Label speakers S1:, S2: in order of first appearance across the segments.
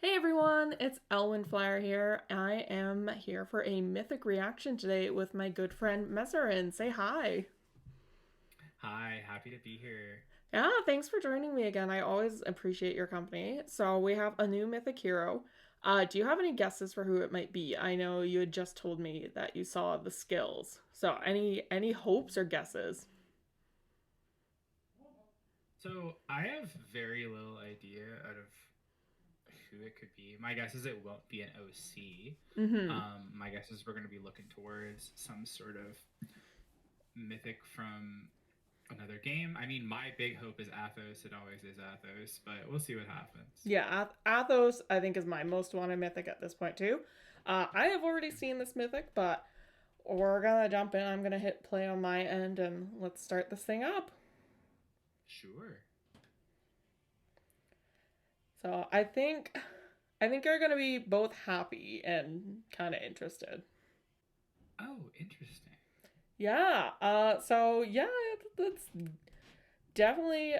S1: Hey everyone, it's Elwyn Flower here. I am here for a Mythic reaction today with my good friend Mesarin. Say hi.
S2: Hi, happy to be here.
S1: Yeah, thanks for joining me again. I always appreciate your company. So we have a new Mythic hero. Do you have any guesses for who it might be? I know you had just told me that you saw the skills. So any hopes or guesses?
S2: So I have very little idea out of who it could be. My guess is it won't be an OC.
S1: Mm-hmm.
S2: My guess is we're going to be looking towards some sort of mythic from another game. I mean, my big hope is Athos. It always is Athos, but we'll see what happens.
S1: Yeah, Athos I think is my most wanted Mythic at this point too. I have already seen this Mythic, but we're gonna jump in. I'm gonna hit play on my end and let's start this thing up.
S2: Sure.
S1: So I think you're gonna be both happy and kind of interested.
S2: Oh, interesting.
S1: Yeah. So yeah, that's definitely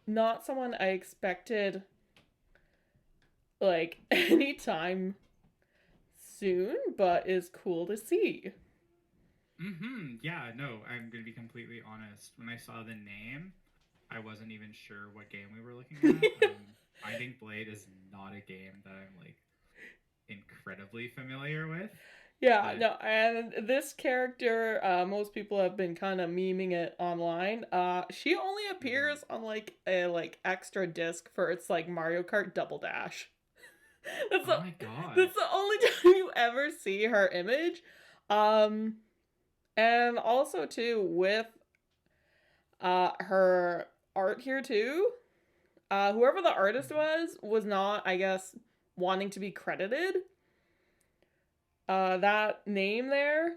S1: not someone I expected like anytime soon, but is cool to see.
S2: Yeah, no, I'm going to be completely honest. When I saw the name, I wasn't even sure what game we were looking at. Binding Blade is not a game that I'm like incredibly familiar with,
S1: Yeah,
S2: but
S1: no, and this character, most people have been kind of memeing it online. She only
S2: mhm.
S1: appears on like a extra disc for its like Mario Kart Double Dash. That's
S2: Oh
S1: the
S2: my god.
S1: that's the only time you ever see her image. Um, and also too with her art here too. Whoever the artist
S2: Mhm.
S1: was not, I guess, wanting to be credited. That name there,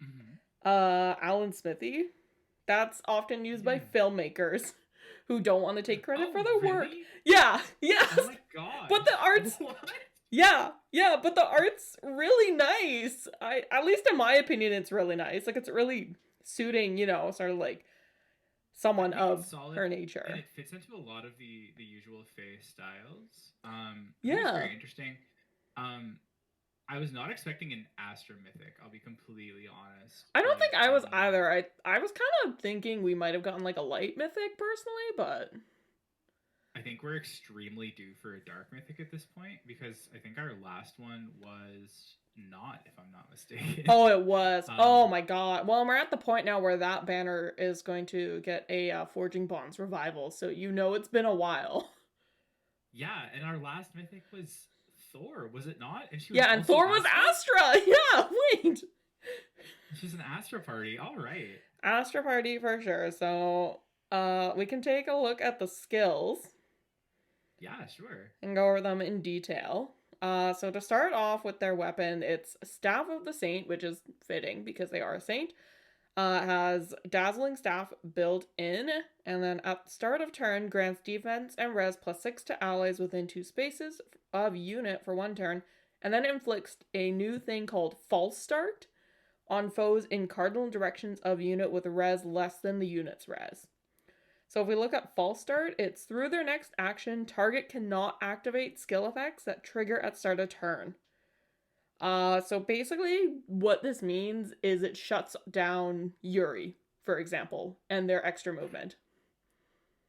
S2: Mhm.
S1: Alan Smithy. That's often used by
S2: Yeah.
S1: filmmakers who don't want to take credit for
S2: Oh,
S1: their work.
S2: really?
S1: Yeah,
S2: Oh
S1: yes.
S2: my
S1: But the
S2: gosh.
S1: art's
S2: What?
S1: yeah, but the art's really nice. I At least in my opinion it's really nice. Like it's really suiting, sort of like
S2: I
S1: someone
S2: think it's
S1: of
S2: solid
S1: her
S2: and
S1: nature.
S2: it fits into a lot of the usual face styles. I think it's
S1: Yeah.
S2: very interesting. Um I was not expecting an Astra mythic, I'll be completely honest.
S1: I don't think
S2: Like
S1: I was either. I was kind of thinking we might have gotten like a light mythic personally, but
S2: I think we're extremely due for a dark mythic at this point because I think our last one was not, if I'm not mistaken.
S1: oh, it was. Oh
S2: um,
S1: my god. Well, we're at the point now where that banner is going to get a Forging Bonds revival, so you know it's been a while.
S2: yeah, and our last mythic was Thor, was it not? And she was
S1: Yeah, and
S2: also
S1: Thor was
S2: Astra.
S1: Astra. Yeah, wait.
S2: She's an Astra party. All right.
S1: Astra Party for sure. So, we can take a look at the skills
S2: Yeah, sure.
S1: and go over them in detail. So to start off with their weapon, it's Staff of the Saint, which is fitting because they are a saint. Has Dazzling Staff built in, and then at the start of turn, grants defense and res +6 to allies within 2 spaces of unit for 1 turn, and then inflicts a new thing called False Start on foes in cardinal directions of unit with res less than the unit's res. So if we look at False Start, it's through their next action, target cannot activate skill effects that trigger at start of turn. So basically, what this means is it shuts down Yuri, for example, and their extra movement.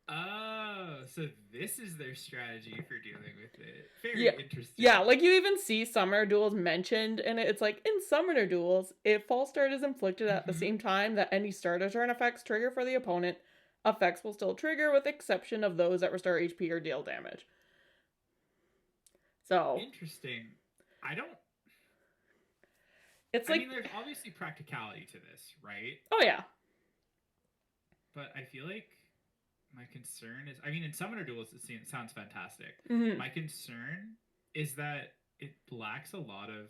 S2: Oh, so this is their strategy for dealing with it.
S1: Yeah.
S2: Very
S1: Yeah,
S2: interesting.
S1: like you even see Summoner Duels mentioned, and it's like in Summoner Duels, if False Start is inflicted at the
S2: Hmm.
S1: same time that any starter turn effects trigger for the opponent, effects will still trigger with exception of those that restore HP or deal damage. So
S2: Interesting. I don't.
S1: it's
S2: I mean,
S1: like,
S2: there's obviously practicality to this, right?
S1: oh yeah.
S2: But I feel like my concern is, I mean, in Summoner Duels, it sounds fantastic.
S1: Mm-hmm.
S2: My concern is that it lacks a lot of,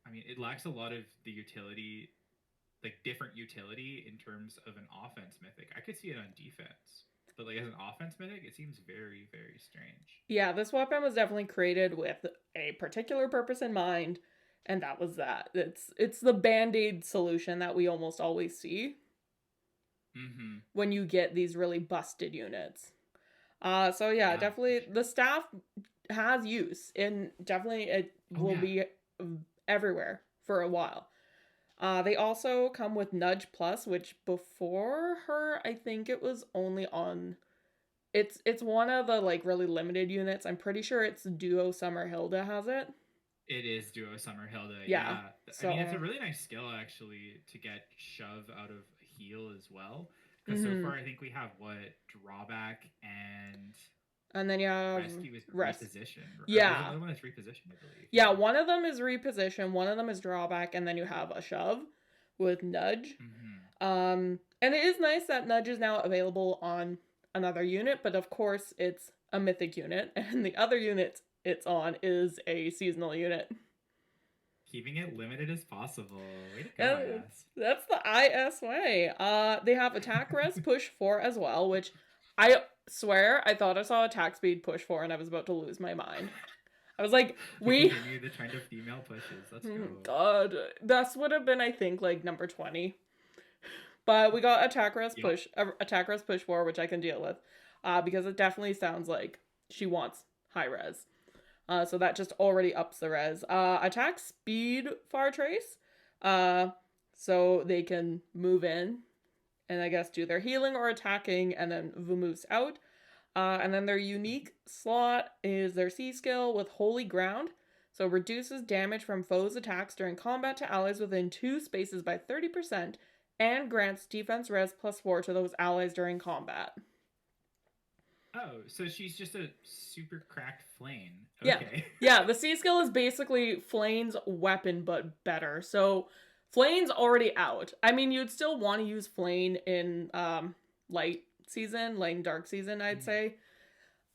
S2: I mean, it lacks a lot of the utility, like different utility in terms of an offense mythic. I could see it on defense, but like as an offense mythic, it seems very, very strange.
S1: Yeah, this weapon was definitely created with a particular purpose in mind, and that was that. It's the band-aid solution that we almost always see
S2: Mm-hmm.
S1: when you get these really busted units. So yeah,
S2: Yeah, for
S1: definitely
S2: sure.
S1: the staff has use, and definitely it
S2: Oh
S1: will
S2: yeah.
S1: be everywhere for a while. They also come with Nudge Plus, which before her, I think it was only on. It's one of the like really limited units. I'm pretty sure it's Duo Summer Hilda has it.
S2: It is Duo Summer Hilda.
S1: Yeah.
S2: Yeah. I mean, it's a
S1: So.
S2: really nice skill actually to get shove out of heal as well. Because so
S1: Mm-hmm.
S2: far, I think we have what drawback and
S1: And then you have
S2: rescue is
S1: rest.
S2: reposition, or there's
S1: Yeah.
S2: another one that's reposition, I believe.
S1: Yeah,
S2: Yeah.
S1: one of them is reposition, one of them is drawback, and then you have a shove with nudge.
S2: Mm-hmm.
S1: And it is nice that nudge is now available on another unit, but of course it's a mythic unit, and the other unit it's on is a seasonal unit.
S2: Keeping it limited as possible. Way to go,
S1: And
S2: IS.
S1: that's the IS way. They have attack res push 4 as well, which I swear I thought I saw attack speed push 4 and I was about to lose my mind. I was like,
S2: To
S1: we.
S2: continue the trend of female pushes. Let's go.
S1: God, this would have been, I think, like number 20. But we got
S2: Yep.
S1: attack res push 4, which I can deal with, because it definitely sounds like she wants high res. So that just already ups the res. Attack speed far trace, uh, so they can move in and I guess do their healing or attacking, and then vamoose out. And then their unique slot is their C skill with Holy Ground. So reduces damage from foes' attacks during combat to allies within 2 spaces by 30%, and grants defense res plus 4 to those allies during combat.
S2: Oh, so she's just a super cracked Flayn.
S1: Yeah.
S2: Okay.
S1: Yeah, the C skill is basically Flayn's weapon, but better. So Flayn's already out. I mean, you'd still want to use Flayn in light season, light and dark season, I'd
S2: Mhm.
S1: say.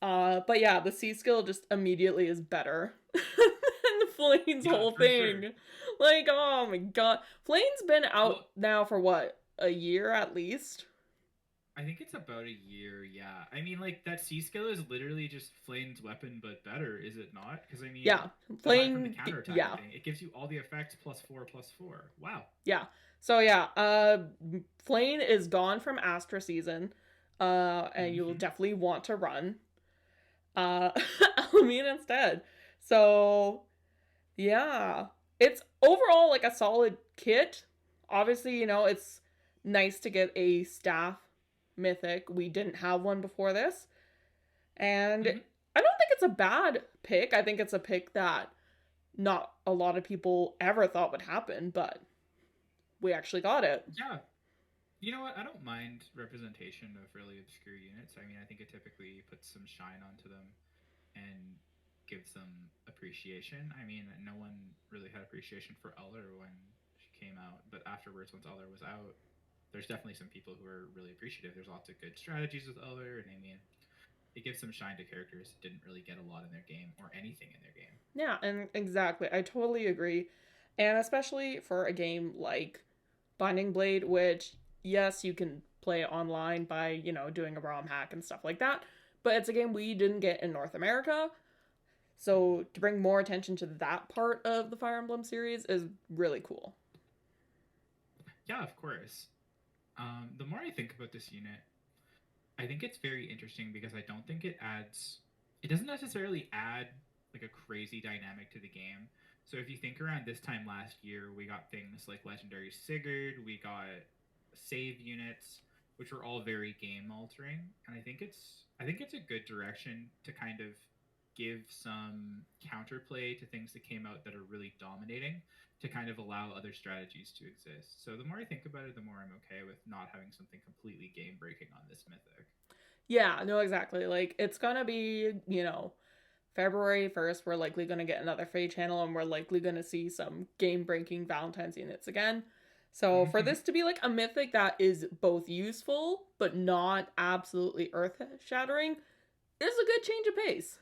S1: But yeah, the C skill just immediately is better than Flayn's
S2: Yeah,
S1: whole
S2: for sure.
S1: thing. Like, oh my god. Flayn's been out
S2: Well,
S1: now for what? A year at least?
S2: I think it's about a year, yeah. I mean, like, that C skill is literally just Flayn's weapon, but better, is it not? Because, I mean,
S1: Yeah.
S2: aside from the
S1: Flame,
S2: counterattacking
S1: yeah.
S2: thing, it gives you all the effects plus four, plus four. Wow.
S1: Yeah. So yeah, Flayn is gone from Astra season. And you'll
S2: Mm-hmm.
S1: definitely want to run uh Elimine instead. So yeah. It's overall like a solid kit. Obviously, it's nice to get a staff mythic. We didn't have one before this. And
S2: Mm-hmm.
S1: I don't think it's a bad pick. I think it's a pick that not a lot of people ever thought would happen, but we actually got it.
S2: Yeah. You know what? I don't mind representation of really obscure units. I mean, I think it typically puts some shine onto them and gives them appreciation. I mean, no one really had appreciation for Uller when she came out, but afterwards, once Uller was out, there's definitely some people who are really appreciative. There's lots of good strategies with Uller, and I mean, it gives some shine to characters that didn't really get a lot in their game or anything in their game.
S1: Yeah, and exactly. I totally agree. And especially for a game like Binding Blade, which, yes, you can play online by, doing a ROM hack and stuff like that, but it's a game we didn't get in North America.
S2: Mm-hmm.
S1: So to bring more attention to that part of the Fire Emblem series is really cool.
S2: Yeah, of course. The more I think about this unit, I think it's very interesting because I don't think it adds. It doesn't necessarily add like a crazy dynamic to the game. So if you think around this time last year, we got things like Legendary Sigurd, we got save units, which were all very game altering, and I think it's a good direction to kind of give some counterplay to things that came out that are really dominating to kind of allow other strategies to exist. So the more I think about it, the more I'm okay with not having something completely game breaking on this mythic.
S1: Yeah, no, exactly. Like, it's gonna be, February 1st, we're likely gonna get another Fey channel and we're likely gonna see some game breaking Valentine's units again. So, for
S2: Mm-hmm.
S1: this to be like a mythic that is both useful but not absolutely earth shattering is a good change of pace.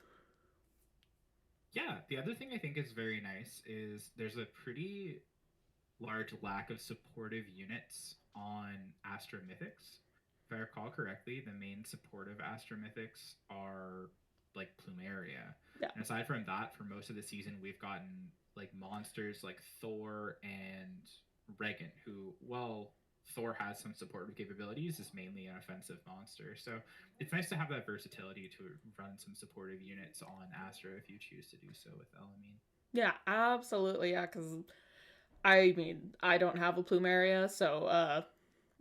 S2: Yeah, the other thing I think is very nice is there's a pretty large lack of supportive units on Astra Mythics. If I recall correctly, the main supportive Astra Mythics are like Plumeria.
S1: Yeah.
S2: And aside from that, for most of the season, we've gotten like monsters like Thor and Regan, who, well, Thor has some supportive capabilities, is mainly an offensive monster. So it's nice to have that versatility to run some supportive units on Astra if you choose to do so with Elimine.
S1: Yeah, absolutely. Yeah, because I mean, I don't have a Plumeria, so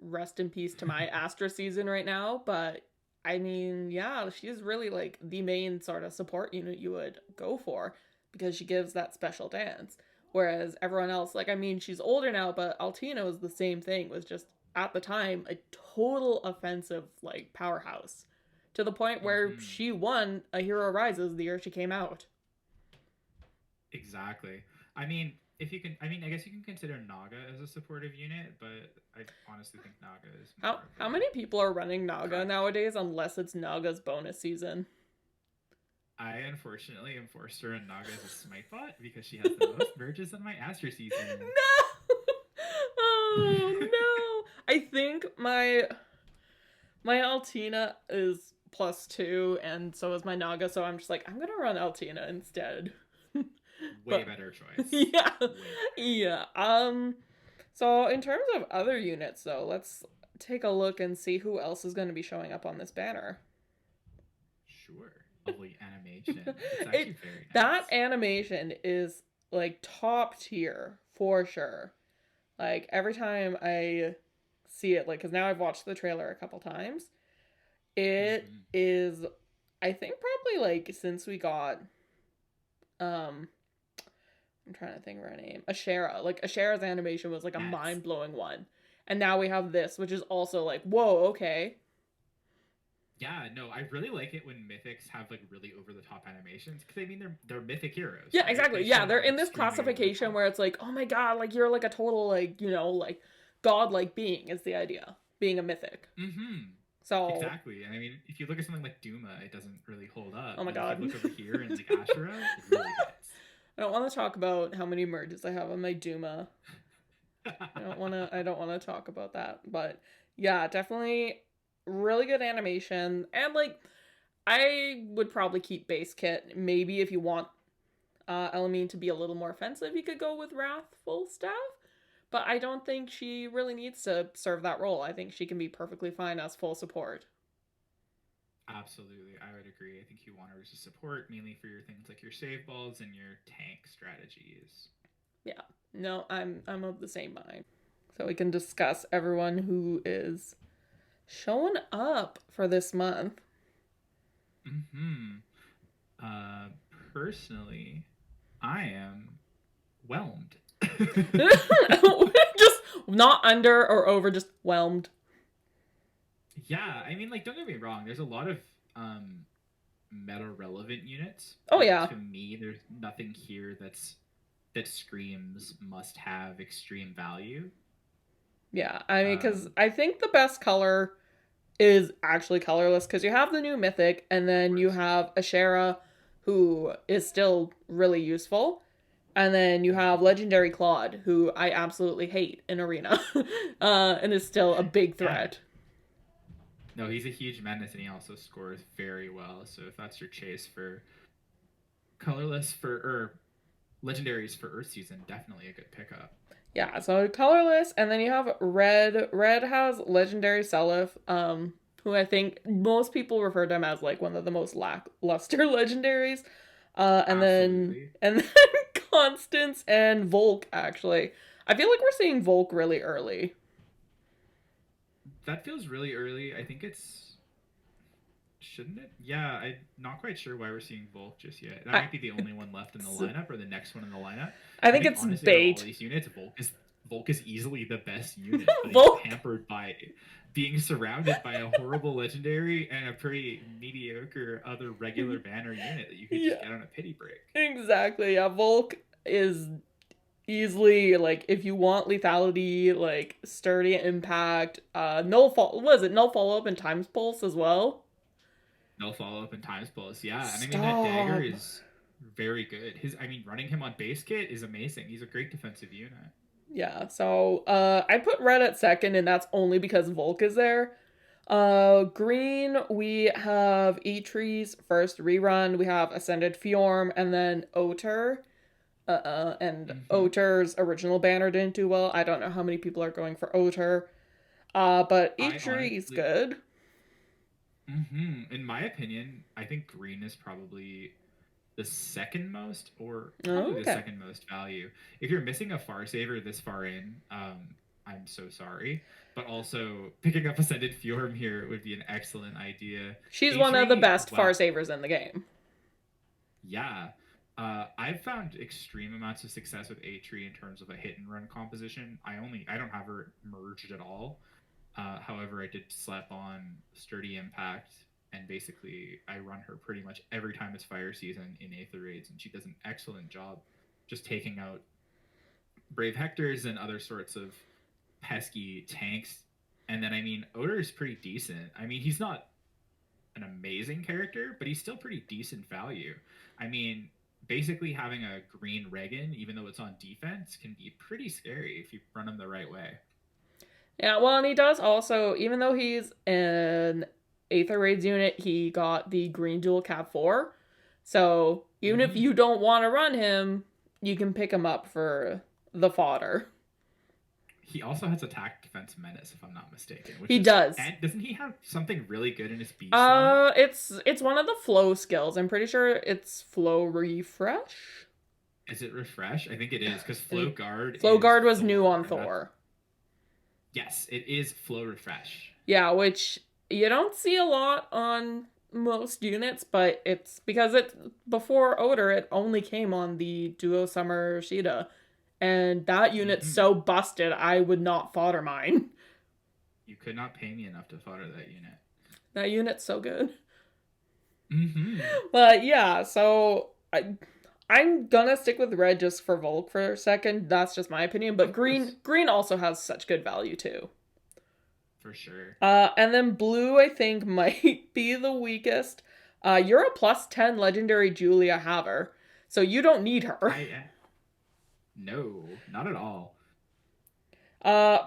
S1: rest in peace to my Astra season right now. But I mean, yeah, she's really like the main sort of support unit you would go for because she gives that special dance. Whereas everyone else, like, I mean, she's older now, but Altina was the same thing, was just at the time a total offensive, like, powerhouse to the point where
S2: Mm-hmm.
S1: she won A Hero Rises the year she came out.
S2: Exactly. I mean, if you can, I mean, I guess you can consider Naga as a supportive unit, but I honestly think Naga is
S1: How
S2: more of
S1: how
S2: a
S1: many people are running Naga
S2: crack.
S1: nowadays unless it's Naga's bonus season?
S2: I unfortunately am forced to run Naga as a smite bot because she has the most merges in my Astra season.
S1: No. Oh no. I think my Altina is +2 and so is my Naga, so I'm just like I'm gonna run Altina instead.
S2: Way
S1: But
S2: better choice.
S1: yeah.
S2: Way better.
S1: Yeah. So in terms of other units though, let's take a look and see who else is going to be showing up on this banner.
S2: Sure. Lovely animation. It's
S1: it
S2: actually very
S1: that
S2: nice.
S1: animation is like top tier for sure. Like every time I see it, like because now I've watched the trailer a couple times, it
S2: Mm-hmm.
S1: is, I think probably like since we got um I'm trying to think of her name. Ashera. Like Ashera's animation was like a
S2: Yes.
S1: mind blowing one. And now we have this, which is also like, whoa, okay.
S2: Yeah, no, I really like it when mythics have like really over the top animations because I mean they're mythic heroes,
S1: Yeah,
S2: right?
S1: exactly.
S2: They
S1: Yeah,
S2: should
S1: they're
S2: have
S1: in this
S2: extremely over the
S1: classification
S2: top.
S1: where it's like, oh my god, like you're like a total like, like godlike being is the idea. Being a mythic.
S2: Mm-hmm.
S1: So,
S2: Exactly. And I mean, if you look at something like Duma, it doesn't really hold up.
S1: oh my
S2: But if you
S1: god.
S2: look over here and like Ashura, it really hits.
S1: I don't want to talk about how many merges I have on my Duma. I don't want to talk about that. But yeah, definitely really good animation and like I would probably keep base kit. Maybe if you want Elimine to be a little more offensive, you could go with Wrathful Staff. But I don't think she really needs to serve that role. I think she can be perfectly fine as full support.
S2: Absolutely, I would agree. I think you want her as a support mainly for your things like your save balls and your tank strategies.
S1: Yeah. No, I'm of the same mind. So we can discuss everyone who is showing up for this month.
S2: Hmm. Uh, Personally, I am whelmed.
S1: Just not under or over, just whelmed.
S2: Yeah, I mean, like, don't get me wrong. There's a lot of um, meta relevant units,
S1: Oh
S2: but
S1: yeah.
S2: to me, there's nothing here that screams must have extreme value.
S1: Yeah. I mean, because
S2: Um,
S1: I think the best color is actually colorless because you have the new Mythic and
S2: of
S1: then you
S2: course.
S1: have Ashera who is still really useful. And then you have
S2: Mhm.
S1: Legendary Claude, who I absolutely hate in Arena, and is still a big
S2: Yeah,
S1: threat.
S2: no, he's a huge menace, and he also scores very well. So if that's your chase for colorless for or legendaries for Earth season, definitely a good pickup.
S1: Yeah, so colorless, and then you have red. Red has Legendary Seliph, who I think most people refer to him as like one of the most lackluster legendaries. And then
S2: Absolutely.
S1: and then Constance and Volk actually. I feel like we're seeing Volk really early.
S2: That feels really early. I think it's shouldn't it? Yeah, I'm not quite sure why we're seeing Volk just yet. That
S1: I
S2: might be the only one left in the lineup or the next one in the lineup.
S1: I
S2: I
S1: think
S2: think
S1: it's
S2: honestly out of all
S1: bait.
S2: these units, Volk is easily the best unit, but he's
S1: Volk.
S2: pampered by being surrounded by a horrible legendary and a pretty mediocre other regular banner unit that you could just
S1: Yeah,
S2: get on a pity break.
S1: exactly. Yeah, Volk is easily like if you want lethality, like sturdy impact, null fall was it null follow up and times pulse as well?
S2: No follow up in time spells. Yeah, and I mean that dagger
S1: Stop.
S2: is very good. I mean, running him on base kit is amazing. He's a great defensive unit.
S1: Yeah, so I put red at second and that's only because Volk is there. Green, we have Etree's first rerun, we have Ascended Fjorm, and then Oter. And
S2: Mm-hmm.
S1: Oter's original banner didn't do well. I don't know how many people are going for Oter. But
S2: I
S1: H3's
S2: honestly,
S1: good.
S2: in my opinion, I think green is probably the second most, or
S1: Oh,
S2: probably the
S1: okay.
S2: second most value. If you're missing a far saver this far in, I'm so sorry. But also picking up Ascended Fjorm here would be an excellent idea.
S1: She's one of the
S2: H3,
S1: best far
S2: wow,
S1: savers in the game.
S2: yeah. I've found extreme amounts of success with A-Tree in terms of a hit and run composition. I don't have her merged at all. However, I did slap on Sturdy Impact, and basically I run her pretty much every time it's fire season in Aether Raids, and she does an excellent job just taking out Brave Hectors and other sorts of pesky tanks. And then, I mean, Odor is pretty decent. I mean, he's not an amazing character, but he's still pretty decent value. I mean, basically having a green Regan, even though it's on defense, can be pretty scary if you run him the right way.
S1: Yeah, well, and he does also, even though he's an Aether Raids unit, he got the green dual cap 4. So even if
S2: Mm-hmm.
S1: you don't want to run him, you can pick him up for the fodder.
S2: He also has attack defense menace, if I'm not mistaken, which
S1: He
S2: is,
S1: does.
S2: and doesn't he have something really good in his B slot?
S1: It's one of the flow skills. I'm pretty sure it's flow refresh.
S2: Is it refresh? I think it is because
S1: I
S2: flow
S1: think
S2: guard
S1: flow
S2: is
S1: guard was new
S2: Thor,
S1: on
S2: and that's
S1: Thor.
S2: yes, it is flow refresh.
S1: Yeah, which you don't see a lot on most units, but it's because it before Odor, it only came on the Duo Summer Shida. And that unit's
S2: Mm-hmm.
S1: so busted, I would not fodder mine.
S2: You could not pay me enough to fodder that unit.
S1: That unit's so good.
S2: Mm-hmm.
S1: But yeah, so I'm gonna stick with red just for Volk for a second. That's just my opinion. But
S2: Of course,
S1: green also has such good value too.
S2: for sure.
S1: And then blue, I think, might be the weakest. You're a +10 legendary Julia Haver, so you don't need her.
S2: No, not at all.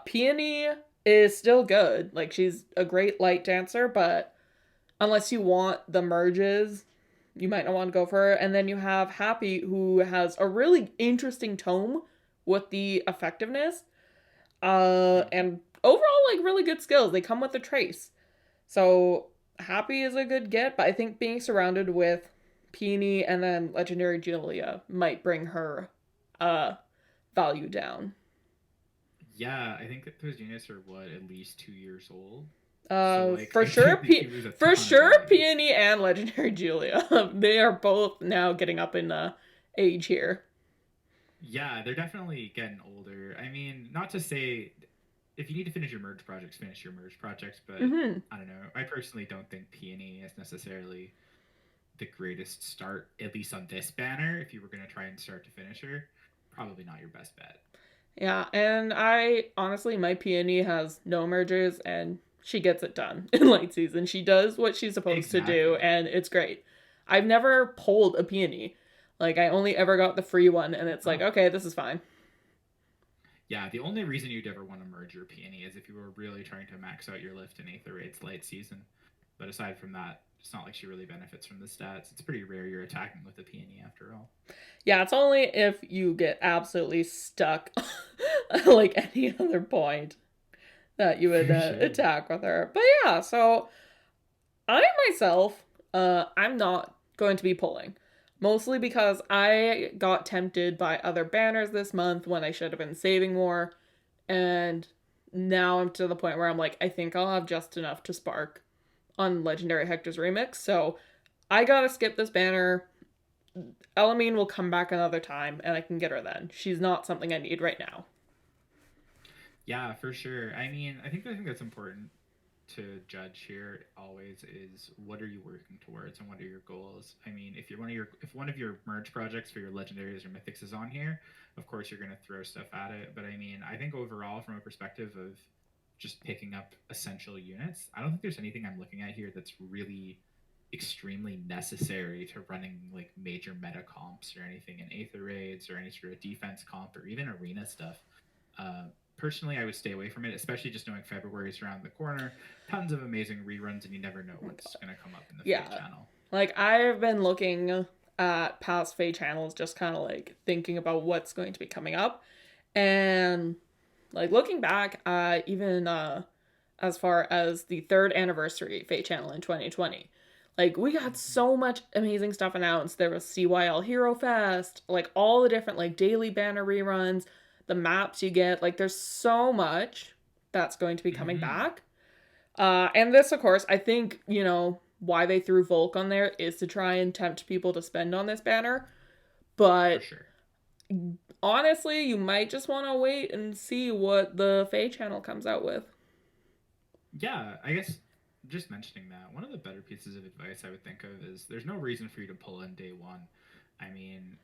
S1: Peony is still good. Like, she's a great light dancer, but unless you want the merges, you might not want to go for her. And then you have Happy, who has a really interesting tome with the effectiveness.
S2: Mm-hmm.
S1: And overall, like, really good skills. They come with a trace. So Happy is a good get, but I think being surrounded with Peony and then Legendary Julia might bring her uh value down.
S2: Yeah, I think that those units are what, at least 2 years old. So like,
S1: For
S2: I
S1: sure,
S2: think you lose a
S1: For
S2: ton of
S1: sure,
S2: value.
S1: Peony and Legendary Julia. They are both now getting up in age here.
S2: Yeah, they're definitely getting older. I mean, not to say if you need to finish your merge projects, finish your merge projects, but
S1: Mm-hmm.
S2: I don't know. I personally don't think Peony is necessarily the greatest start, at least on this banner. If you were going to try and start to finish her, probably not your best bet.
S1: Yeah, and I honestly, my Peony has no mergers, and she gets it done in late season. She does what she's supposed to do,
S2: Exactly.
S1: and it's great. I've never pulled a Peony. Like, I only ever got the free one, and it's like,
S2: Oh,
S1: okay, this is fine.
S2: yeah. The only reason you'd ever want to merge your Peony is if you were really trying to max out your lift in Aether Raids late season. But aside from that, it's not like she really benefits from the stats. It's pretty rare you're attacking with a Peony after all.
S1: Yeah, it's only if you get absolutely stuck, like any other point, that you would
S2: For sure.
S1: attack with her. But yeah, so I myself, I'm not going to be pulling. Mostly because I got tempted by other banners this month when I should have been saving more. And now I'm to the point where I'm like, I think I'll have just enough to spark on Legendary Hector's Remix. So I gotta skip this banner. Elimine will come back another time and I can get her then. She's not something I need right now.
S2: Yeah, for sure. I mean, I think the thing that's important to judge here always is what are you working towards and what are your goals. I mean, if one of your merge projects for your legendaries or mythics is on here, of course you're going to throw stuff at it. But I mean, I think overall, from a perspective of just picking up essential units, I don't think there's anything I'm looking at here that's really extremely necessary to running like major meta comps or anything in Aether raids or any sort of defense comp or even arena stuff. Uh, Personally, I would stay away from it, especially just knowing February is around the corner. Tons of amazing reruns, and you never know what's going to come up in the Fade
S1: Yeah.
S2: channel.
S1: Like, I've been looking at past Fade channels, just kind of like thinking about what's going to be coming up. And like looking back, even as far as the 3rd anniversary Fate Channel in 2020. Like, we got so much amazing stuff announced. There was CYL Hero Fest, like all the different like daily banner reruns, the maps you get. Like, there's so much that's going to be coming back. And this, of course, I think, you know, why they threw Volk on there is to try and tempt people to spend on this banner. But
S2: For sure.
S1: honestly, you might just want to wait and see what the Fae channel comes out with.
S2: Yeah, I guess just mentioning that, one of the better pieces of advice I would think of is there's no reason for you to pull in day one. I mean,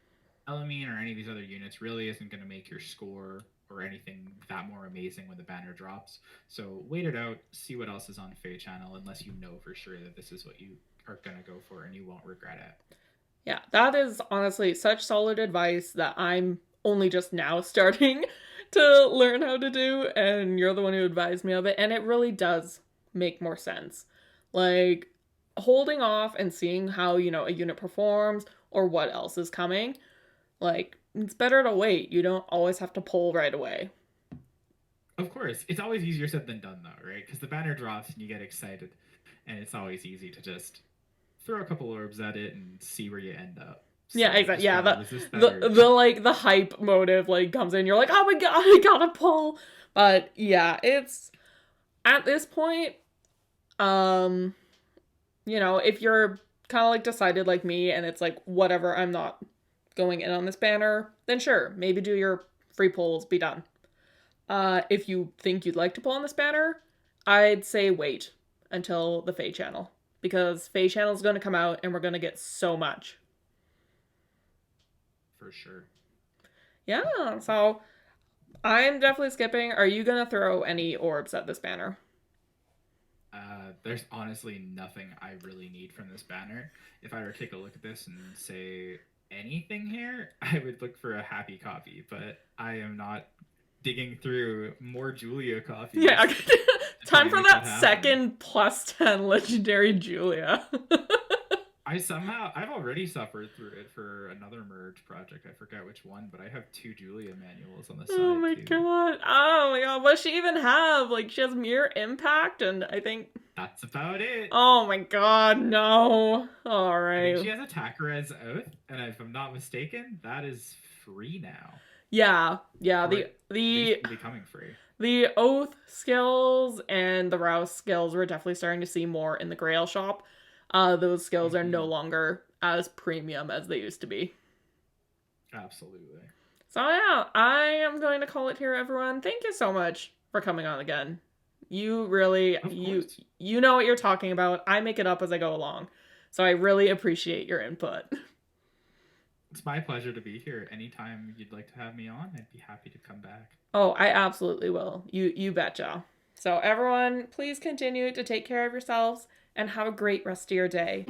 S2: Elimine or any of these other units really isn't going to make your score or anything that more amazing when the banner drops. So wait it out, see what else is on Fae channel, unless you know for sure that this is what you are going to go for and you won't regret it.
S1: Yeah, that is honestly such solid advice that I'm only just now starting to learn how to do, and you're the one who advised me of it, and it really does make more sense. Like, holding off and seeing how, you know, a unit performs or what else is coming, like, it's better to wait. You don't always have to pull right away.
S2: Of course, it's always easier said than done, though, right? Because the banner drops and you get excited, and it's always easy to just throw a couple orbs at it and see where you end up. So
S1: Yeah, exactly. Yeah,
S2: the
S1: like the hype motive like comes in. You're like, oh my god, I gotta pull. But yeah, it's at this point, you know, if you're kind of like decided like me, and it's like whatever, I'm not going in on this banner, then sure, maybe do your free pulls, be done. If you think you'd like to pull on this banner, I'd say wait until the Fae channel, because Fae channel is going to come out and we're going to get so much.
S2: For sure.
S1: Yeah, so I'm definitely skipping. Are you going to throw any orbs at this banner?
S2: There's honestly nothing I really need from this banner. If I were to take a look at this and say anything here, I would look for a happy copy, but I am not digging through more Julia copies.
S1: Yeah, time for that second +10 legendary Julia.
S2: I've already suffered through it for another merge project. I forgot which one, but I have 2 Julia manuals on the side.
S1: Oh my god. Oh my god. What does she even have? Like, she has Mirror Impact, and I think
S2: that's about it.
S1: Oh my god, no. Alright.
S2: She has Attacker as Oath, and if I'm not mistaken, that is free now.
S1: Yeah.
S2: The becoming free.
S1: The Oath skills and the Rouse skills we're definitely starting to see more in the Grail shop. Those skills are no longer as premium as they used to be.
S2: Absolutely.
S1: So yeah, I am going to call it here, everyone. Thank you so much for coming on again. You really, you know what you're talking about. I make it up as I go along. So I really appreciate your input.
S2: It's my pleasure to be here. Anytime you'd like to have me on, I'd be happy to come back.
S1: Oh, I absolutely will. You betcha. So everyone, please continue to take care of yourselves and have a great rest of your day.